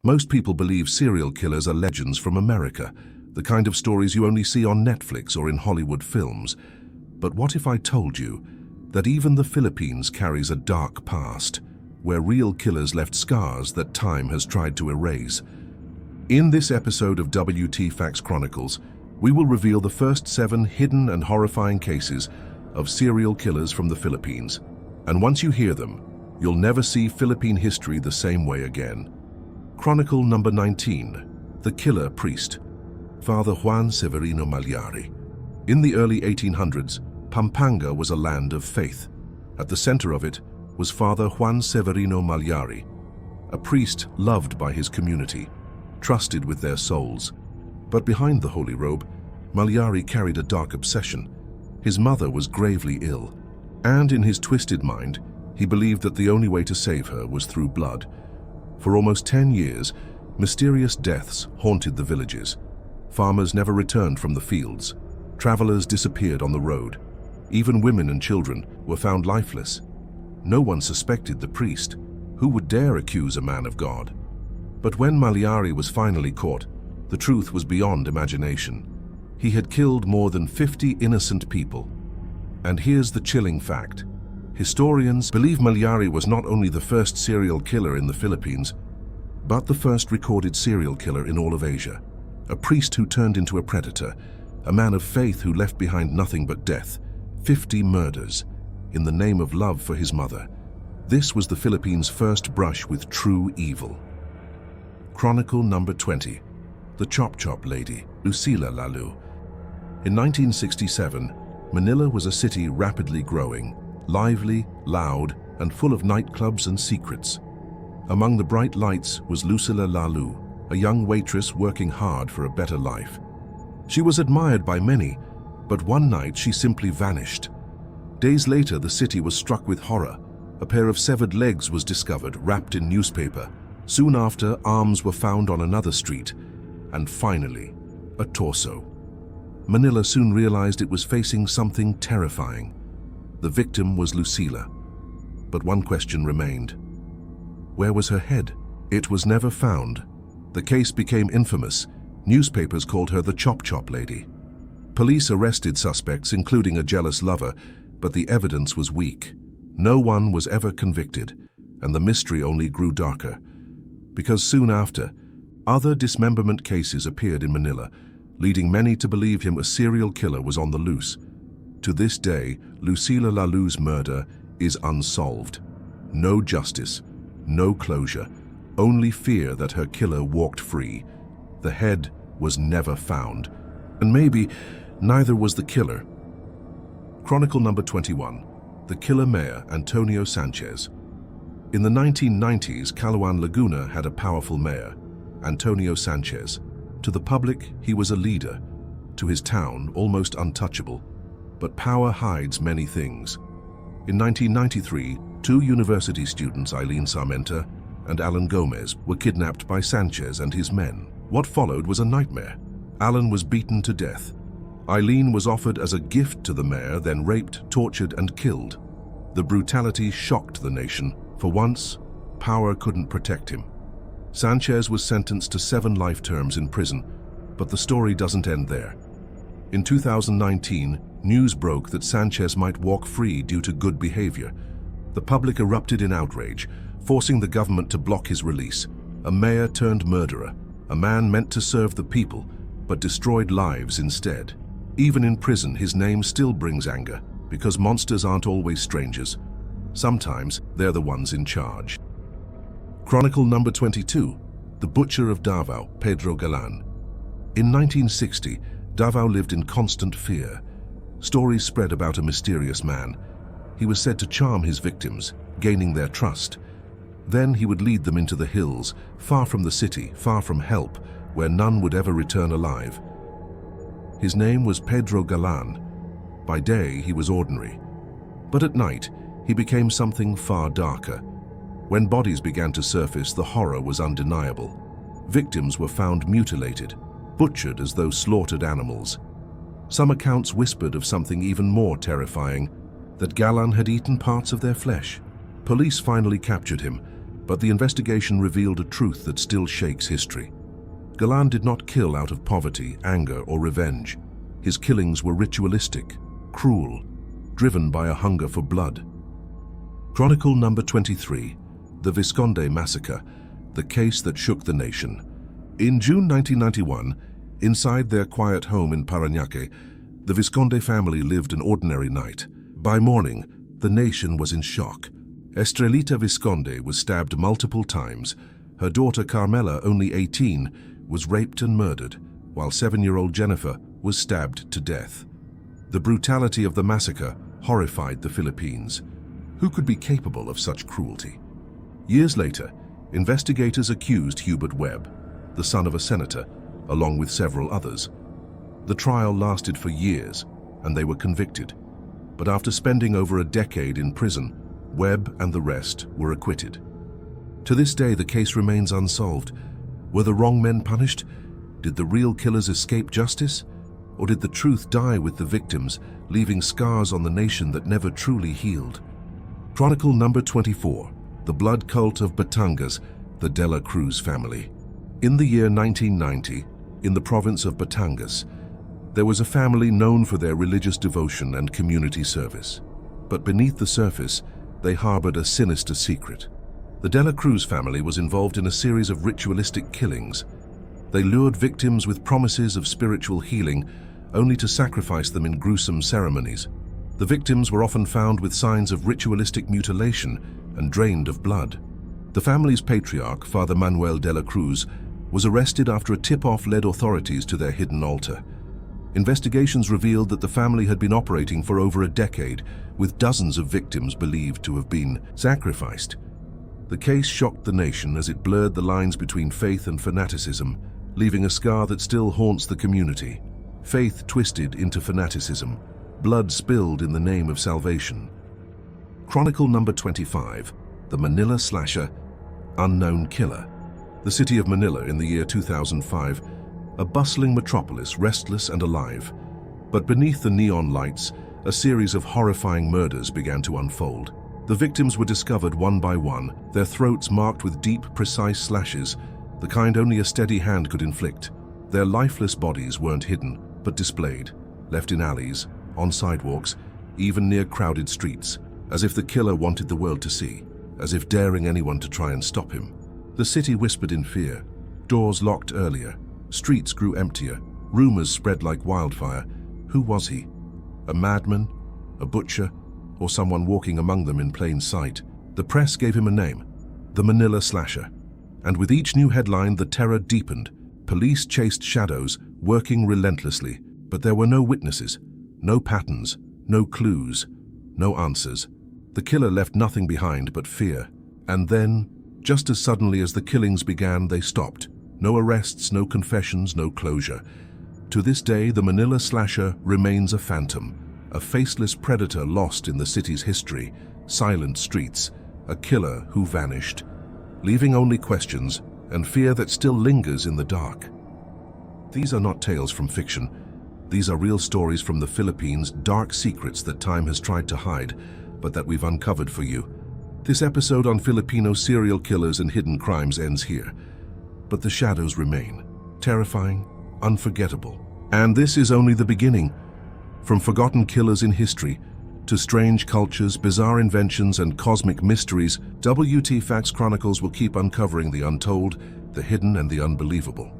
Most people believe serial killers are legends from America, the kind of stories you only see on Netflix or in Hollywood films. But what if I told you that even the Philippines carries a dark past, where real killers left scars that time has tried to erase? In this episode of WTFacts Chronicles, we will reveal the first 7 hidden and horrifying cases of serial killers from the Philippines. And once you hear them, you'll never see Philippine history the same way again. Chronicle number 19, The Killer Priest. Father Juan Severino Mallari. In the early 1800s, Pampanga was a land of faith. At the center of it was Father Juan Severino Mallari, a priest loved by his community, trusted with their souls. But behind the holy robe, Mallari carried a dark obsession. His mother was gravely ill, and in his twisted mind, he believed that the only way to save her was through blood. For almost 10 years, mysterious deaths haunted the villages. Farmers never returned from the fields. Travelers disappeared on the road. Even women and children were found lifeless. No one suspected the priest. Who would dare accuse a man of God? But when Mallari was finally caught, the truth was beyond imagination. He had killed more than 50 innocent people. And here's the chilling fact. Historians believe Mallari was not only the first serial killer in the Philippines, but the first recorded serial killer in all of Asia. A priest who turned into a predator, a man of faith who left behind nothing but death, 50 murders, in the name of love for his mother. This was the Philippines' first brush with true evil. Chronicle number 20, The Chop Chop Lady, Lucila Lalu. In 1967, Manila was a city rapidly growing, lively, loud, and full of nightclubs and secrets. Among the bright lights was Lucila Lalu, a young waitress working hard for a better life. She was admired by many, but one night she simply vanished. Days later, the city was struck with horror. A pair of severed legs was discovered, wrapped in newspaper. Soon after, arms were found on another street. And finally, a torso. Manila soon realized it was facing something terrifying. The victim was Lucila. But one question remained. Where was her head? It was never found. The case became infamous. Newspapers called her the Chop Chop Lady. Police arrested suspects, including a jealous lover, but the evidence was weak. No one was ever convicted, and the mystery only grew darker. Because soon after, other dismemberment cases appeared in Manila, leading many to believe a serial killer was on the loose. To this day, Lucila Lalu's murder is unsolved. No justice, no closure, only fear that her killer walked free. The head was never found, and maybe neither was the killer. Chronicle number 21, The Killer Mayor, Antonio Sanchez. In the 1990s, Calauan, Laguna had a powerful mayor, Antonio Sanchez. To the public, he was a leader. To his town, almost untouchable. But power hides many things. In 1993, 2 university students, Eileen Sarmenta and Alan Gomez, were kidnapped by Sanchez and his men. What followed was a nightmare. Alan was beaten to death. Eileen was offered as a gift to the mayor, then raped, tortured, and killed. The brutality shocked the nation. For once, power couldn't protect him. Sanchez was sentenced to 7 life terms in prison, but the story doesn't end there. In 2019, news broke that Sanchez might walk free due to good behavior. The public erupted in outrage, forcing the government to block his release. A mayor turned murderer, a man meant to serve the people, but destroyed lives instead. Even in prison, his name still brings anger, because monsters aren't always strangers. Sometimes they're the ones in charge. Chronicle number 22, The Butcher of Davao, Pedro Galan. In 1960, Davao lived in constant fear. Stories spread about a mysterious man. He was said to charm his victims, gaining their trust. Then he would lead them into the hills, far from the city, far from help, where none would ever return alive. His name was Pedro Galan. By day, he was ordinary. But at night, he became something far darker. When bodies began to surface, the horror was undeniable. Victims were found mutilated, butchered as though slaughtered animals. Some accounts whispered of something even more terrifying, that Galan had eaten parts of their flesh. Police finally captured him, But the investigation revealed a truth that still shakes history. Galan did not kill out of poverty, anger, or revenge. His killings were ritualistic, cruel, driven by a hunger for blood. Chronicle number 23, the Vizconde Massacre, the case that shook the nation. In June 1991, inside their quiet home in Parañaque, the Vizconde family lived an ordinary night. By morning, the nation was in shock. Estrelita Vizconde was stabbed multiple times. Her daughter Carmela, only 18, was raped and murdered, while 7-year-old Jennifer was stabbed to death. The brutality of the massacre horrified the Philippines. Who could be capable of such cruelty? Years later, investigators accused Hubert Webb, the son of a senator, along with several others. The trial lasted for years, and they were convicted. But after spending over a decade in prison, Webb and the rest were acquitted. To this day, the case remains unsolved. Were the wrong men punished? Did the real killers escape justice? Or did the truth die with the victims, leaving scars on the nation that never truly healed? Chronicle number 24, the blood cult of Batangas, the Dela Cruz family. In the year 1990, in the province of Batangas, there was a family known for their religious devotion and community service. But beneath the surface, they harbored a sinister secret. The Dela Cruz family was involved in a series of ritualistic killings. They lured victims with promises of spiritual healing, only to sacrifice them in gruesome ceremonies. The victims were often found with signs of ritualistic mutilation and drained of blood. The family's patriarch, Father Manuel de la Cruz, was arrested after a tip-off led authorities to their hidden altar. Investigations revealed that the family had been operating for over a decade, with dozens of victims believed to have been sacrificed. The case shocked the nation as it blurred the lines between faith and fanaticism, leaving a scar that still haunts the community. Faith twisted into fanaticism, blood spilled in the name of salvation. Chronicle number 25, the Manila Slasher, unknown killer. The city of Manila in the year 2005, a bustling metropolis, restless and alive. But beneath the neon lights, a series of horrifying murders began to unfold. The victims were discovered one by one, their throats marked with deep, precise slashes, the kind only a steady hand could inflict. Their lifeless bodies weren't hidden, but displayed, left in alleys, on sidewalks, even near crowded streets, as if the killer wanted the world to see, as if daring anyone to try and stop him. The city whispered in fear. Doors locked earlier. Streets grew emptier. Rumors spread like wildfire. Who was he? A madman? A butcher? Or someone walking among them in plain sight? The press gave him a name, the Manila Slasher. And with each new headline, the terror deepened. Police chased shadows, working relentlessly. But there were no witnesses, no patterns, no clues, no answers. The killer left nothing behind but fear. And then, just as suddenly as the killings began, they stopped. No arrests, no confessions, no closure. To this day, the Manila Slasher remains a phantom, a faceless predator lost in the city's history, silent streets, a killer who vanished, leaving only questions and fear that still lingers in the dark. These are not tales from fiction. These are real stories from the Philippines, dark secrets that time has tried to hide, but that we've uncovered for you. This episode on Filipino serial killers and hidden crimes ends here. But the shadows remain, terrifying, unforgettable. And this is only the beginning. From forgotten killers in history to strange cultures, bizarre inventions, and cosmic mysteries, WTFacts Chronicles will keep uncovering the untold, the hidden, and the unbelievable.